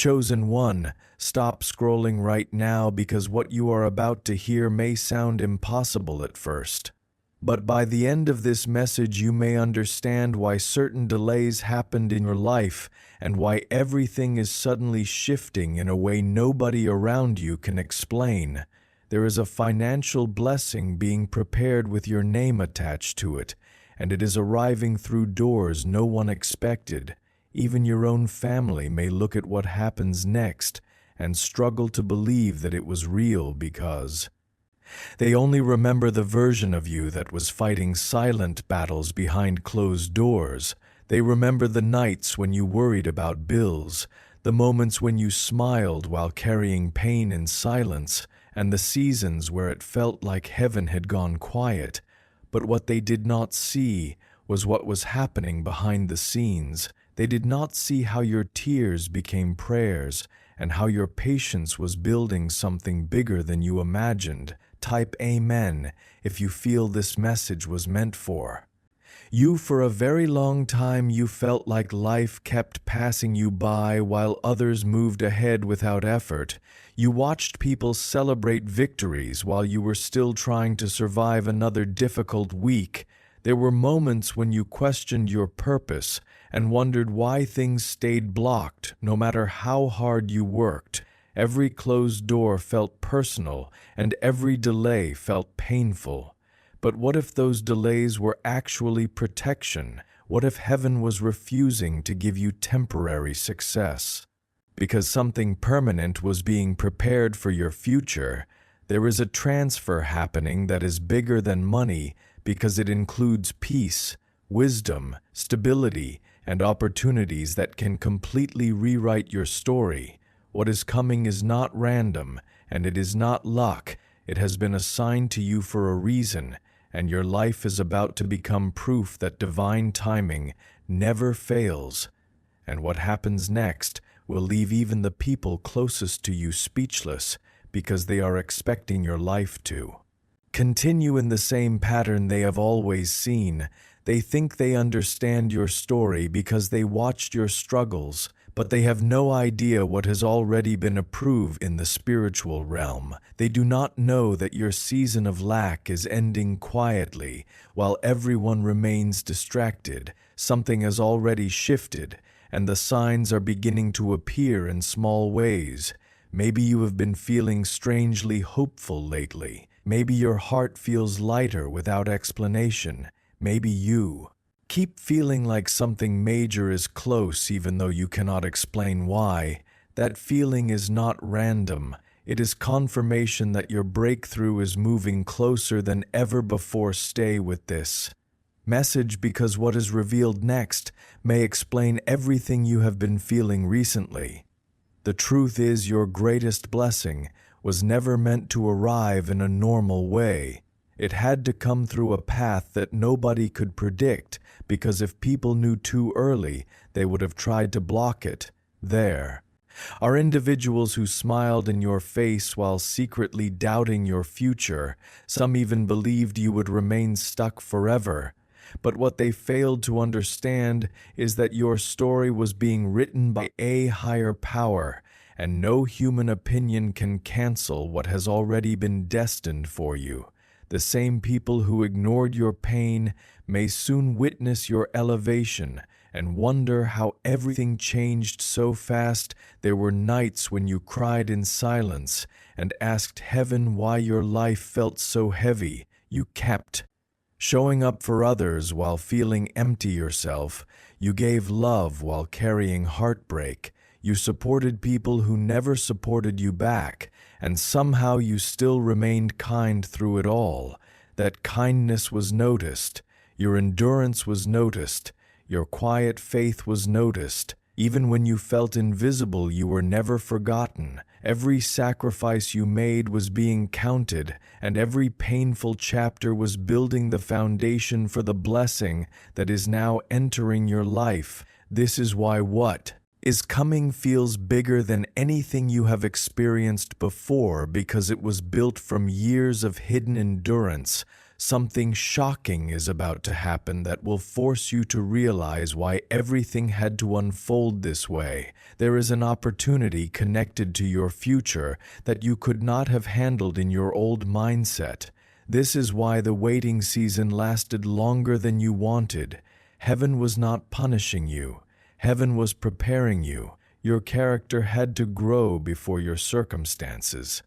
Chosen one, stop scrolling right now because what you are about to hear may sound impossible at first. But by the end of this message, you may understand why certain delays happened in your life and why everything is suddenly shifting in a way nobody around you can explain. There is a financial blessing being prepared with your name attached to it, and it is arriving through doors no one expected. Even your own family may look at what happens next and struggle to believe that it was real because they only remember the version of you that was fighting silent battles behind closed doors. They remember the nights when you worried about bills, the moments when you smiled while carrying pain in silence, and the seasons where it felt like heaven had gone quiet. But what they did not see was what was happening behind the scenes. They did not see how your tears became prayers and how your patience was building something bigger than you imagined. Type Amen if you feel this message was meant for you. For a very long time, you felt like life kept passing you by while others moved ahead without effort. You watched people celebrate victories while you were still trying to survive another difficult week. There were moments when you questioned your purpose and wondered why things stayed blocked, no matter how hard you worked. Every closed door felt personal, and every delay felt painful. But what if those delays were actually protection? What if heaven was refusing to give you temporary success? Because something permanent was being prepared for your future, there is a transfer happening that is bigger than money because it includes peace, wisdom, stability, and opportunities that can completely rewrite your story. What is coming is not random, and it is not luck. It has been assigned to you for a reason, and your life is about to become proof that divine timing never fails. And what happens next will leave even the people closest to you speechless because they are expecting your life to continue in the same pattern they have always seen. They think they understand your story because they watched your struggles, but they have no idea what has already been approved in the spiritual realm. They do not know that your season of lack is ending quietly while everyone remains distracted. Something has already shifted, and the signs are beginning to appear in small ways. Maybe you have been feeling strangely hopeful lately. Maybe your heart feels lighter without explanation. Maybe you keep feeling like something major is close even though you cannot explain why. That feeling is not random. It is confirmation that your breakthrough is moving closer than ever before. Stay with this message because what is revealed next may explain everything you have been feeling recently. The truth is, your greatest blessing was never meant to arrive in a normal way. It had to come through a path that nobody could predict, because if people knew too early, they would have tried to block it. There are individuals who smiled in your face while secretly doubting your future. Some even believed you would remain stuck forever. But what they failed to understand is that your story was being written by a higher power, and no human opinion can cancel what has already been destined for you. The same people who ignored your pain may soon witness your elevation and wonder how everything changed so fast. There were nights when you cried in silence and asked heaven why your life felt so heavy. You kept showing up for others while feeling empty yourself. You gave love while carrying heartbreak. You supported people who never supported you back, and somehow you still remained kind through it all. That kindness was noticed. Your endurance was noticed. Your quiet faith was noticed. Even when you felt invisible, you were never forgotten. Every sacrifice you made was being counted, and every painful chapter was building the foundation for the blessing that is now entering your life. This is why what is coming feels bigger than anything you have experienced before, because it was built from years of hidden endurance, Something shocking is about to happen that will force you to realize why everything had to unfold this way. There is an opportunity connected to your future that you could not have handled in your old mindset. This is why the waiting season lasted longer than you wanted. Heaven was not punishing you. Heaven was preparing you. Your character had to grow before your circumstances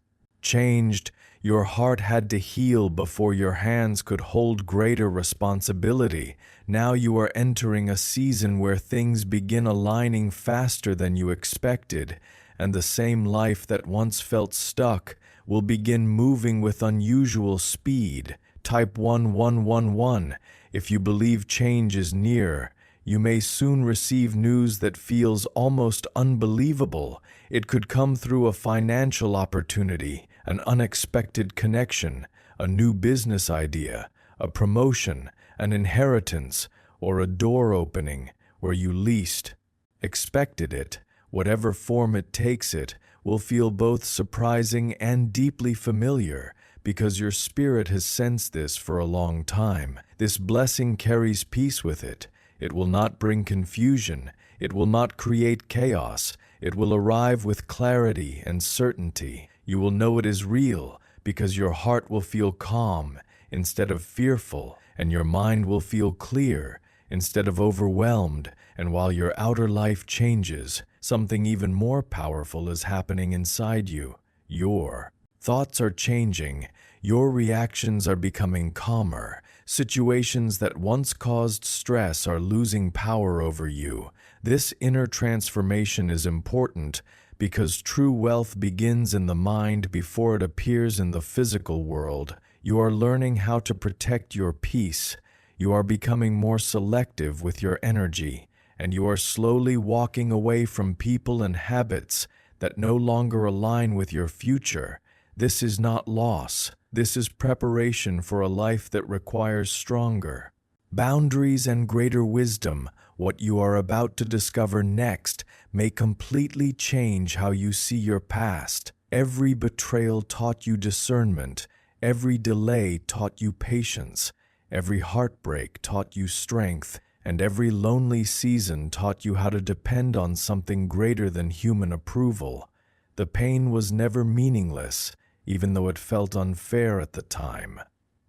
changed. Your heart had to heal before your hands could hold greater responsibility. Now you are entering a season where things begin aligning faster than you expected, and the same life that once felt stuck will begin moving with unusual speed. Type 1111. If you believe change is near, you may soon receive news that feels almost unbelievable. It could come through a financial opportunity, an unexpected connection, a new business idea, a promotion, an inheritance, or a door opening where you least expected it. Whatever form it takes, it will feel both surprising and deeply familiar because your spirit has sensed this for a long time. This blessing carries peace with it. It will not bring confusion. It will not create chaos. It will arrive with clarity and certainty. You will know it is real because your heart will feel calm instead of fearful, and your mind will feel clear instead of overwhelmed. And while your outer life changes, something even more powerful is happening inside you. Your thoughts are changing. Your reactions are becoming calmer. Situations that once caused stress are losing power over you. This inner transformation is important because true wealth begins in the mind before it appears in the physical world. You are learning how to protect your peace. You are becoming more selective with your energy, and you are slowly walking away from people and habits that no longer align with your future. This is not loss. This is preparation for a life that requires stronger boundaries and greater wisdom. What you are about to discover next may completely change how you see your past. Every betrayal taught you discernment. Every delay taught you patience. Every heartbreak taught you strength. And every lonely season taught you how to depend on something greater than human approval. The pain was never meaningless, even though it felt unfair at the time.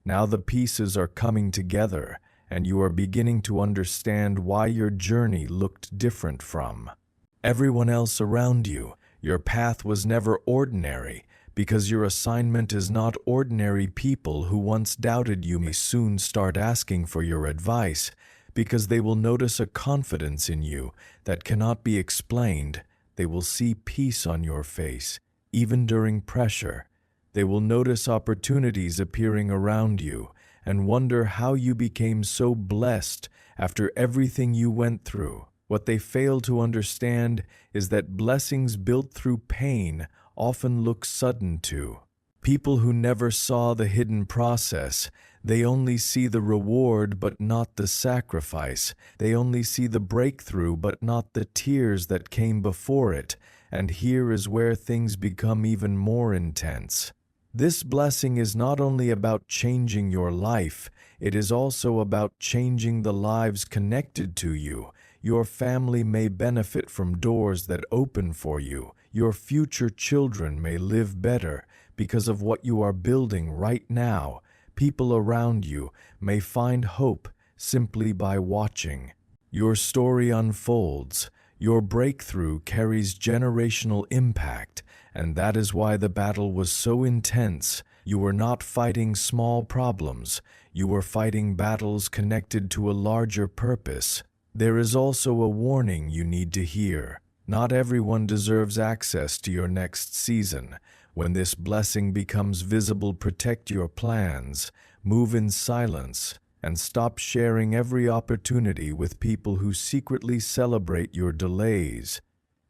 Now the pieces are coming together, and you are beginning to understand why your journey looked different from everyone else around you. Your path was never ordinary, because your assignment is not ordinary. People who once doubted you may soon start asking for your advice, because they will notice a confidence in you that cannot be explained. They will see peace on your face, even during pressure. They will notice opportunities appearing around you and wonder how you became so blessed after everything you went through. What they fail to understand is that blessings built through pain often look sudden too. People who never saw the hidden process, they only see the reward but not the sacrifice. They only see the breakthrough but not the tears that came before it. And here is where things become even more intense. This blessing is not only about changing your life, it is also about changing the lives connected to you. Your family may benefit from doors that open for you. Your future children may live better because of what you are building right now. People around you may find hope simply by watching. Your story unfolds. Your breakthrough carries generational impact, and that is why the battle was so intense. You were not fighting small problems. You were fighting battles connected to a larger purpose. There is also a warning you need to hear. Not everyone deserves access to your next season. When this blessing becomes visible, protect your plans, move in silence, and stop sharing every opportunity with people who secretly celebrate your delays.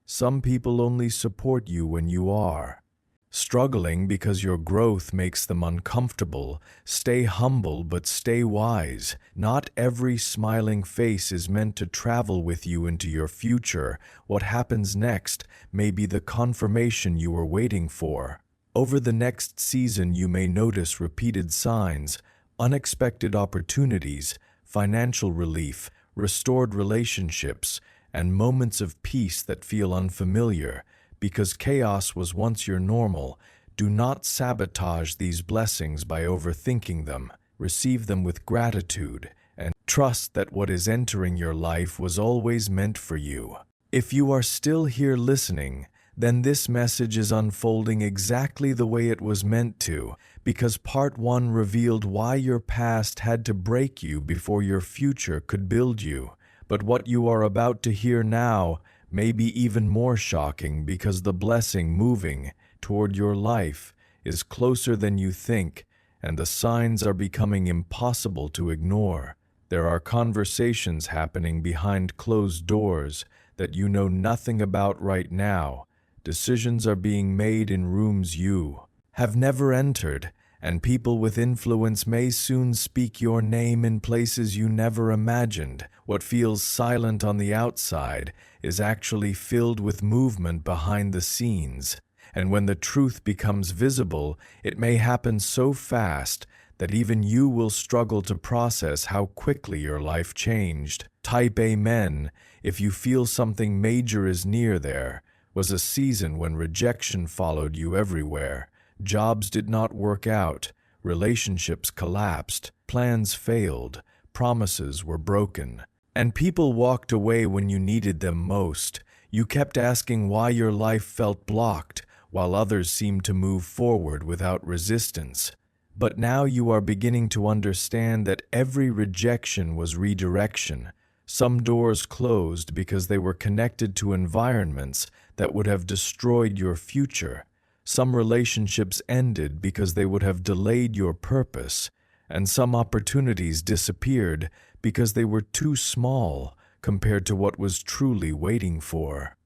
Some people only support you when you are struggling because your growth makes them uncomfortable. Stay humble but stay wise. Not every smiling face is meant to travel with you into your future. What happens next may be the confirmation you were waiting for. Over the next season, you may notice repeated signs, unexpected opportunities, financial relief, restored relationships, and moments of peace that feel unfamiliar. Because chaos was once your normal, do not sabotage these blessings by overthinking them. Receive them with gratitude and trust that what is entering your life was always meant for you. If you are still here listening, then this message is unfolding exactly the way it was meant to, because part 1 revealed why your past had to break you before your future could build you. But what you are about to hear now may be even more shocking, because the blessing moving toward your life is closer than you think, and the signs are becoming impossible to ignore. There are conversations happening behind closed doors that you know nothing about right now. Decisions are being made in rooms you have never entered, and people with influence may soon speak your name in places you never imagined. What feels silent on the outside is actually filled with movement behind the scenes. And when the truth becomes visible, it may happen so fast that even you will struggle to process how quickly your life changed. Type Amen if you feel something major is near. There was a season when rejection followed you everywhere. Jobs did not work out, relationships collapsed, plans failed, promises were broken, and people walked away when you needed them most. You kept asking why your life felt blocked, while others seemed to move forward without resistance. But now you are beginning to understand that every rejection was redirection. Some doors closed because they were connected to environments that would have destroyed your future. Some relationships ended because they would have delayed your purpose, and some opportunities disappeared because they were too small compared to what was truly waiting for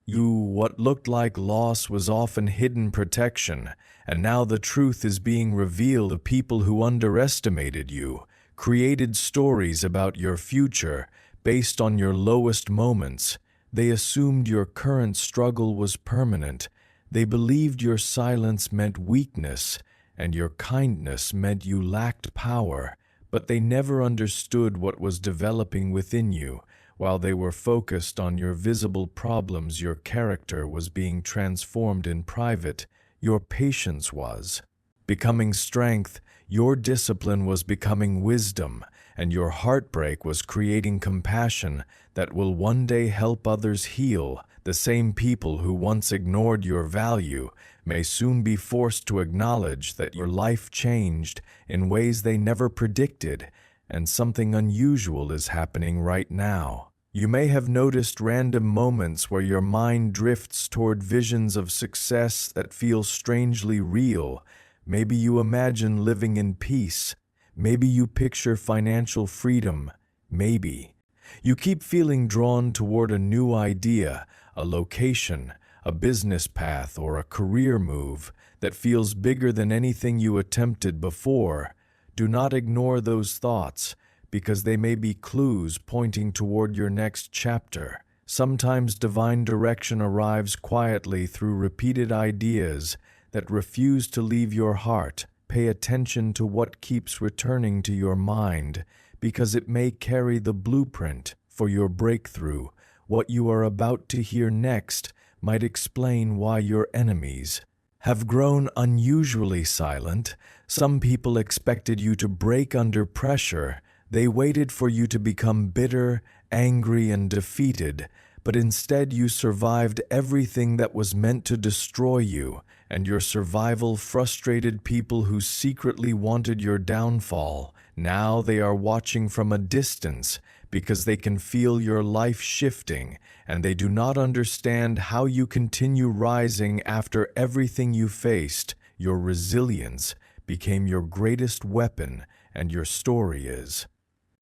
you. What looked like loss was often hidden protection, and now the truth is being revealed. The people who underestimated you created stories about your future based on your lowest moments. They assumed your current struggle was permanent. They believed your silence meant weakness, and your kindness meant you lacked power. But they never understood what was developing within you. While they were focused on your visible problems, your character was being transformed in private. Your patience was becoming strength, your discipline was becoming wisdom, and your heartbreak was creating compassion that will one day help others heal. The same people who once ignored your value may soon be forced to acknowledge that your life changed in ways they never predicted, and something unusual is happening right now. You may have noticed random moments where your mind drifts toward visions of success that feel strangely real. Maybe you imagine living in peace. Maybe you picture financial freedom. Maybe you keep feeling drawn toward a new idea, a location, a business path, or a career move that feels bigger than anything you attempted before. Do not ignore those thoughts, because they may be clues pointing toward your next chapter. Sometimes divine direction arrives quietly through repeated ideas that refuse to leave your heart. Pay attention to what keeps returning to your mind, because it may carry the blueprint for your breakthrough. What you are about to hear next might explain why your enemies have grown unusually silent. Some people expected you to break under pressure. They waited for you to become bitter, angry, and defeated, but instead you survived everything that was meant to destroy you, and your survival frustrated people who secretly wanted your downfall. Now they are watching from a distance because they can feel your life shifting, and they do not understand how you continue rising after everything you faced. Your resilience became your greatest weapon, and your story is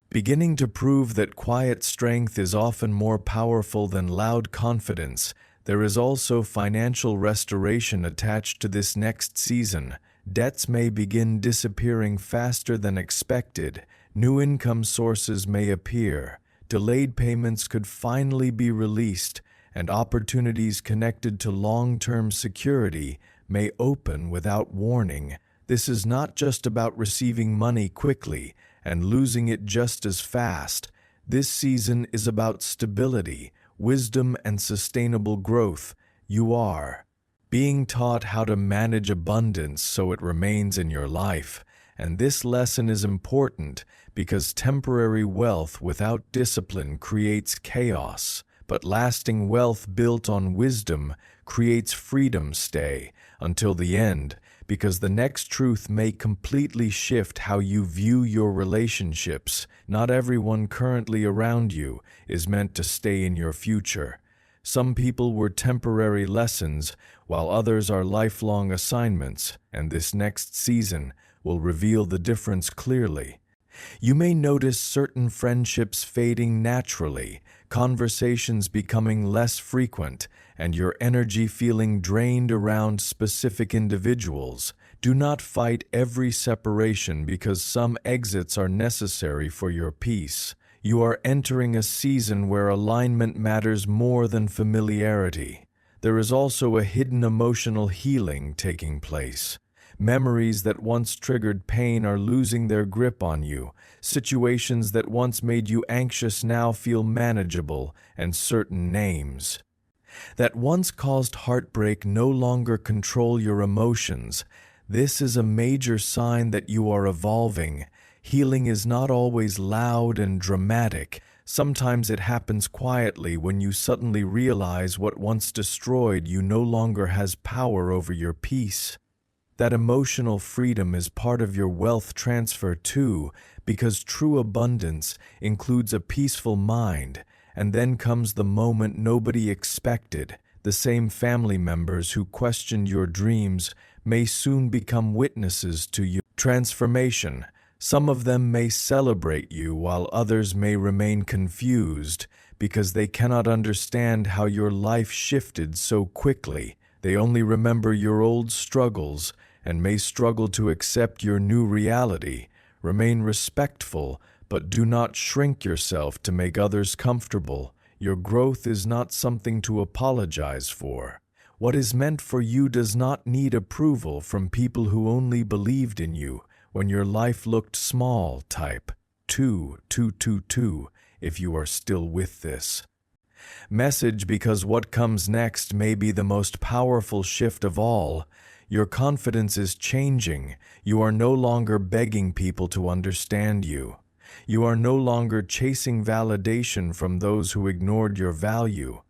beginning to prove that quiet strength is often more powerful than loud confidence. There is also financial restoration attached to this next season. Debts may begin disappearing faster than expected. New income sources may appear. Delayed payments could finally be released, and opportunities connected to long-term security may open without warning. This is not just about receiving money quickly and losing it just as fast. This season is about stability, wisdom, and sustainable growth. You are being taught how to manage abundance so it remains in your life. And this lesson is important because temporary wealth without discipline creates chaos, but lasting wealth built on wisdom creates freedom. Stay until the end, because the next truth may completely shift how you view your relationships. Not everyone currently around you is meant to stay in your future. Some people were temporary lessons, while others are lifelong assignments, and this next season will reveal the difference clearly. You may notice certain friendships fading naturally, conversations becoming less frequent, and your energy feeling drained around specific individuals. Do not fight every separation because some exits are necessary for your peace. You are entering a season where alignment matters more than familiarity. There is also a hidden emotional healing taking place. Memories that once triggered pain are losing their grip on you. Situations that once made you anxious now feel manageable, and certain names that once caused heartbreak no longer control your emotions. This is a major sign that you are evolving. Healing is not always loud and dramatic. Sometimes it happens quietly when you suddenly realize what once destroyed you no longer has power over your peace. That emotional freedom is part of your wealth transfer too, because true abundance includes a peaceful mind. And then comes the moment nobody expected. The same family members who questioned your dreams may soon become witnesses to your transformation. Some of them may celebrate you while others may remain confused because they cannot understand how your life shifted so quickly. They only remember your old struggles and may struggle to accept your new reality. Remain respectful, but do not shrink yourself to make others comfortable. Your growth is not something to apologize for. What is meant for you does not need approval from people who only believed in you when your life looked small. Type 2222 if you are still with this message, because what comes next may be the most powerful shift of all. Your confidence is changing. You are no longer begging people to understand you. You are no longer chasing validation from those who ignored your value,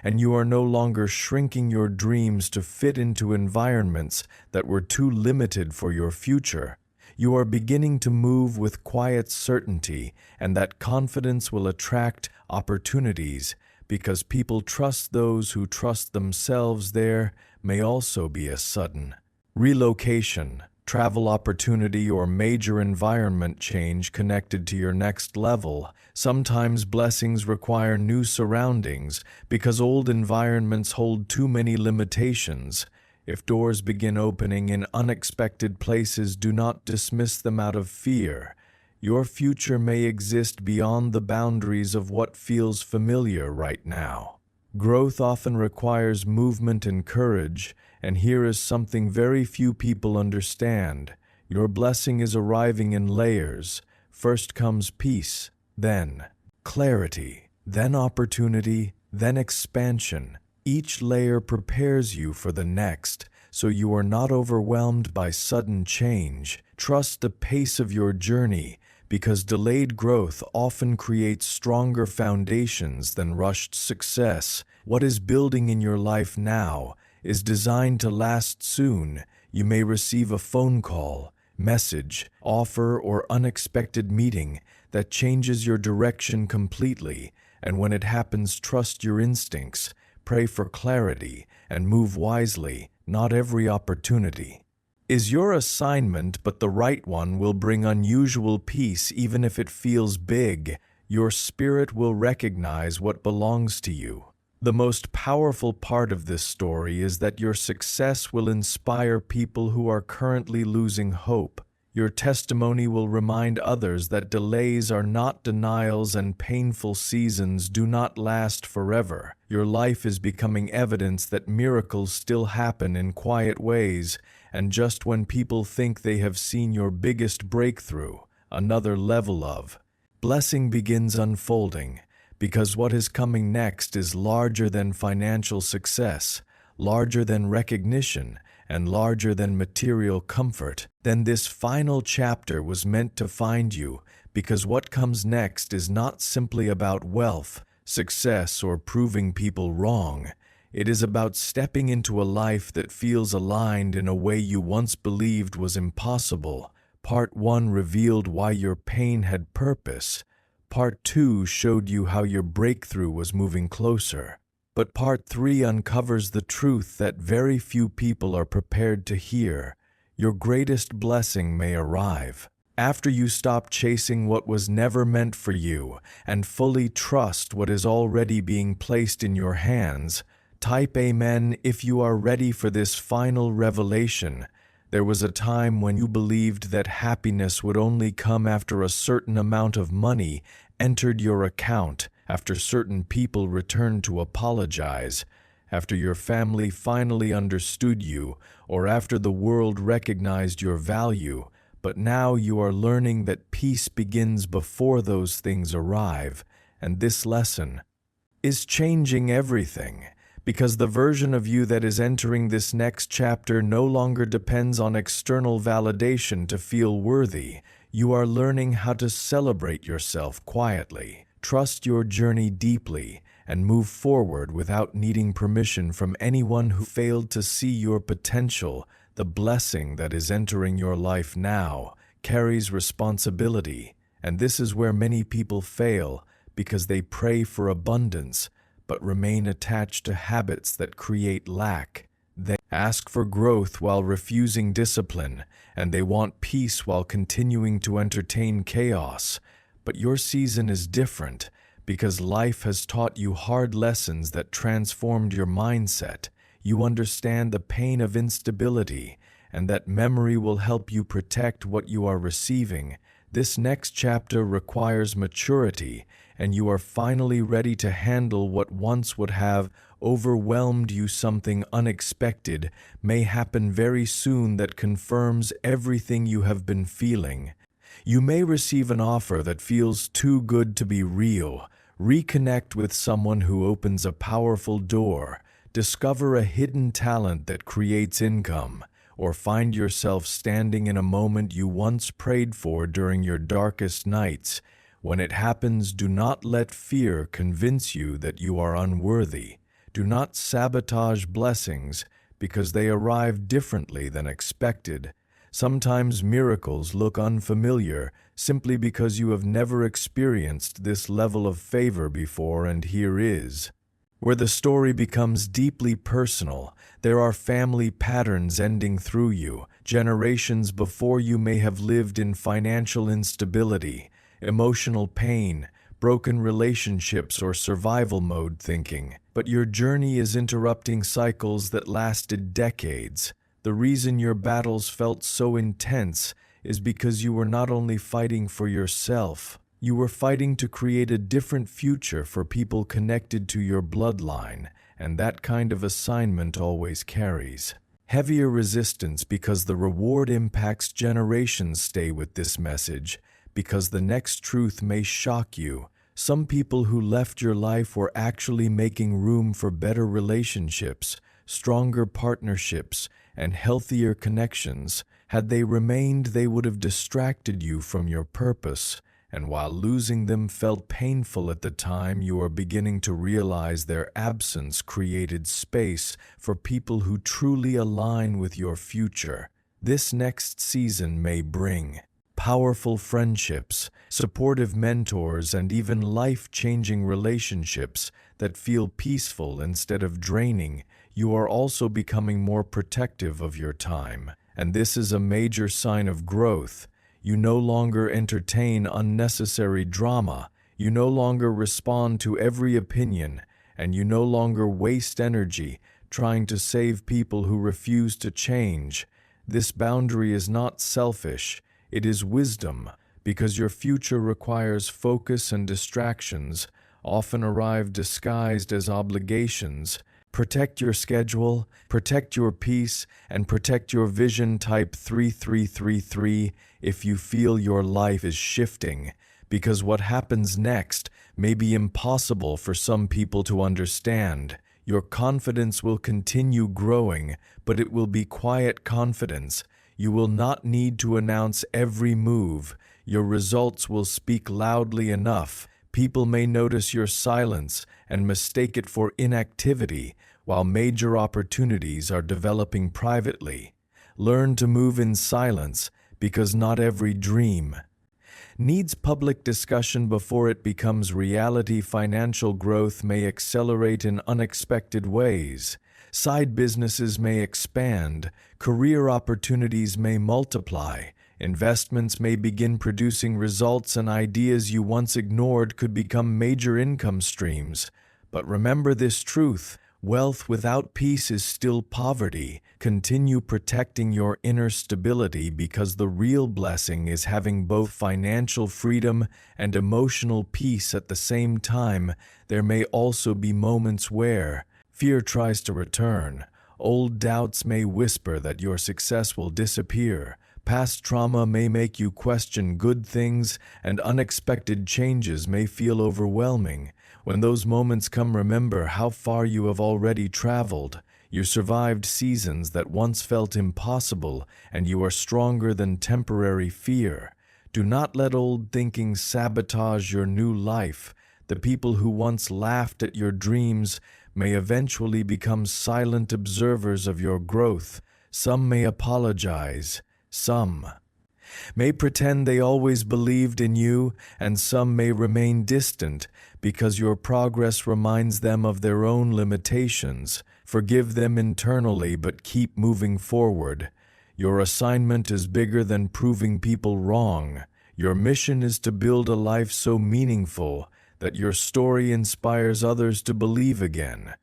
and you are no longer shrinking your dreams to fit into environments that were too limited for your future. You are beginning to move with quiet certainty, and that confidence will attract opportunities because people trust those who trust themselves. There may also be a sudden relocation, travel opportunity, or major environment change connected to your next level. Sometimes blessings require new surroundings because old environments hold too many limitations. If doors begin opening in unexpected places, do not dismiss them out of fear. Your future may exist beyond the boundaries of what feels familiar right now. Growth often requires movement and courage, and here is something very few people understand. Your blessing is arriving in layers. First comes peace, then clarity, then opportunity, then expansion. Each layer prepares you for the next, so you are not overwhelmed by sudden change. Trust the pace of your journey, because delayed growth often creates stronger foundations than rushed success. What is building in your life now is designed to last soon. You may receive a phone call, message, offer, or unexpected meeting that changes your direction completely, and when it happens, trust your instincts, pray for clarity, and move wisely. Not every opportunity is your assignment, but the right one will bring unusual peace even if it feels big. Your spirit will recognize what belongs to you. The most powerful part of this story is that your success will inspire people who are currently losing hope. Your testimony will remind others that delays are not denials and painful seasons do not last forever. Your life is becoming evidence that miracles still happen in quiet ways, and just when people think they have seen your biggest breakthrough, another level of blessing begins unfolding, because what is coming next is larger than financial success, larger than recognition, and larger than material comfort. Then this final chapter was meant to find you, because what comes next is not simply about wealth, success, or proving people wrong. It is about stepping into a life that feels aligned in a way you once believed was impossible. Part 1 revealed why your pain had purpose. Part 2 showed you how your breakthrough was moving closer. But Part 3 uncovers the truth that very few people are prepared to hear. Your greatest blessing may arrive after you stop chasing what was never meant for you and fully trust what is already being placed in your hands. Type Amen if you are ready for this final revelation. There was a time when you believed that happiness would only come after a certain amount of money entered your account, after certain people returned to apologize, after your family finally understood you, or after the world recognized your value. But now you are learning that peace begins before those things arrive, and this lesson is changing everything, because the version of you that is entering this next chapter no longer depends on external validation to feel worthy. You are learning how to celebrate yourself quietly, trust your journey deeply, and move forward without needing permission from anyone who failed to see your potential. The blessing that is entering your life now carries responsibility, and this is where many people fail, because they pray for abundance but remain attached to habits that create lack. They ask for growth while refusing discipline, and they want peace while continuing to entertain chaos. But your season is different, because life has taught you hard lessons that transformed your mindset. You understand the pain of instability, and that memory will help you protect what you are receiving. This next chapter requires maturity, and you are finally ready to handle what once would have overwhelmed you. Something unexpected may happen very soon that confirms everything you have been feeling. You may receive an offer that feels too good to be real, reconnect with someone who opens a powerful door, discover a hidden talent that creates income, or find yourself standing in a moment you once prayed for during your darkest nights. When it happens, do not let fear convince you that you are unworthy. Do not sabotage blessings because they arrive differently than expected. Sometimes miracles look unfamiliar simply because you have never experienced this level of favor before, and here is where the story becomes deeply personal. There are family patterns ending through you. Generations before you may have lived in financial instability, emotional pain, broken relationships, or survival mode thinking. But your journey is interrupting cycles that lasted decades. The reason your battles felt so intense is because you were not only fighting for yourself, you were fighting to create a different future for people connected to your bloodline, and that kind of assignment always carries heavier resistance because the reward impacts generations. Stay with this message, because the next truth may shock you. Some people who left your life were actually making room for better relationships, stronger partnerships, and healthier connections. Had they remained, they would have distracted you from your purpose. And while losing them felt painful at the time, you are beginning to realize their absence created space for people who truly align with your future. This next season may bring powerful friendships, supportive mentors, and even life-changing relationships that feel peaceful instead of draining. You are also becoming more protective of your time, and this is a major sign of growth. You no longer entertain unnecessary drama, you no longer respond to every opinion, and you no longer waste energy trying to save people who refuse to change. This boundary is not selfish, It is wisdom, because your future requires focus, and distractions often arrive disguised as obligations. Protect your schedule, protect your peace, and protect your vision. Type 3333 if you feel your life is shifting, because what happens next may be impossible for some people to understand. Your confidence will continue growing, but it will be quiet confidence. You will not need to announce every move. Your results will speak loudly enough. People may notice your silence and mistake it for inactivity, while major opportunities are developing privately. Learn to move in silence, because not every dream needs public discussion before it becomes reality. Financial growth may accelerate in unexpected ways. Side businesses may expand. Career opportunities may multiply. Investments may begin producing results, and ideas you once ignored could become major income streams. But remember this truth: wealth without peace is still poverty. Continue protecting your inner stability, because the real blessing is having both financial freedom and emotional peace at the same time. There may also be moments where fear tries to return. Old doubts may whisper that your success will disappear. Past trauma may make you question good things, and unexpected changes may feel overwhelming. When those moments come, remember how far you have already traveled. You survived seasons that once felt impossible, and you are stronger than temporary fear. Do not let old thinking sabotage your new life. The people who once laughed at your dreams may eventually become silent observers of your growth. Some may apologize. Some may pretend they always believed in you, and some may remain distant because your progress reminds them of their own limitations. Forgive them internally, but keep moving forward. Your assignment is bigger than proving people wrong. Your mission is to build a life so meaningful that your story inspires others to believe again.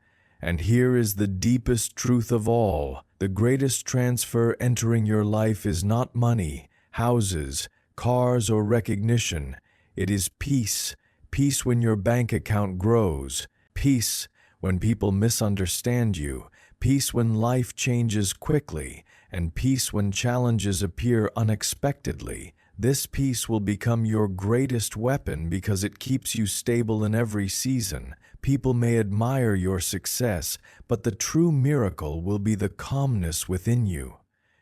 And here is the deepest truth of all: the greatest transfer entering your life is not money, houses, cars, or recognition. It is peace. Peace when your bank account grows. Peace when people misunderstand you. Peace when life changes quickly. And peace when challenges appear unexpectedly. This peace will become your greatest weapon, because it keeps you stable in every season. People may admire your success, but the true miracle will be the calmness within you.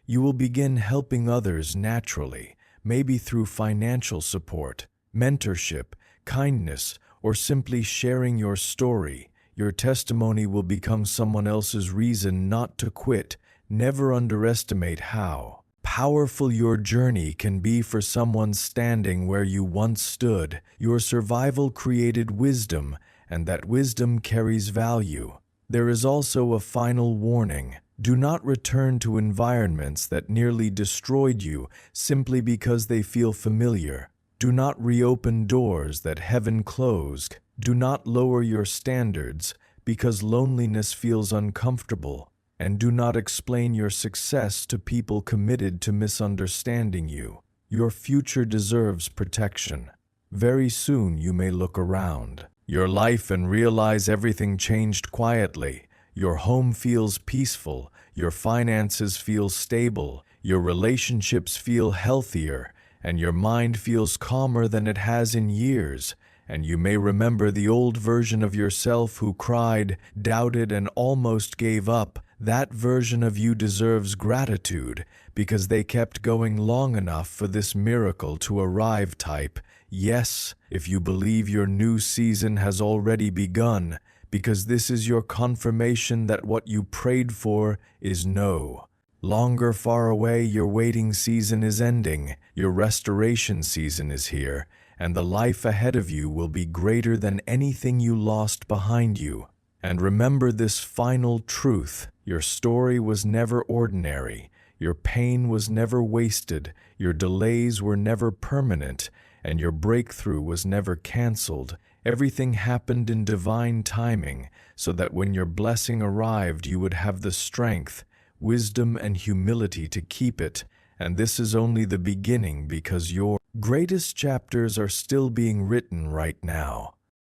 You will begin helping others naturally, maybe through financial support, mentorship, kindness, or simply sharing your story. Your testimony will become someone else's reason not to quit. Never underestimate how powerful your journey can be for someone standing where you once stood. Your survival created wisdom, and that wisdom carries value. There is also a final warning. Do not return to environments that nearly destroyed you simply because they feel familiar. Do not reopen doors that heaven closed. Do not lower your standards because loneliness feels uncomfortable. And do not explain your success to people committed to misunderstanding you. Your future deserves protection. Very soon you may look around your life and realize everything changed quietly. Your home feels peaceful, your finances feel stable, your relationships feel healthier, and your mind feels calmer than it has in years. And you may remember the old version of yourself who cried, doubted, and almost gave up. That version of you deserves gratitude, because they kept going long enough for this miracle to arrive. Type yes if you believe your new season has already begun, because this is your confirmation that what you prayed for is no longer far away. Your waiting season is ending. Your restoration season is here, and the life ahead of you will be greater than anything you lost behind you. And remember this final truth: your story was never ordinary. Your pain was never wasted. Your delays were never permanent. And your breakthrough was never canceled. Everything happened in divine timing, so that when your blessing arrived, you would have the strength, wisdom, and humility to keep it. And this is only the beginning because your greatest chapters are still being written right now.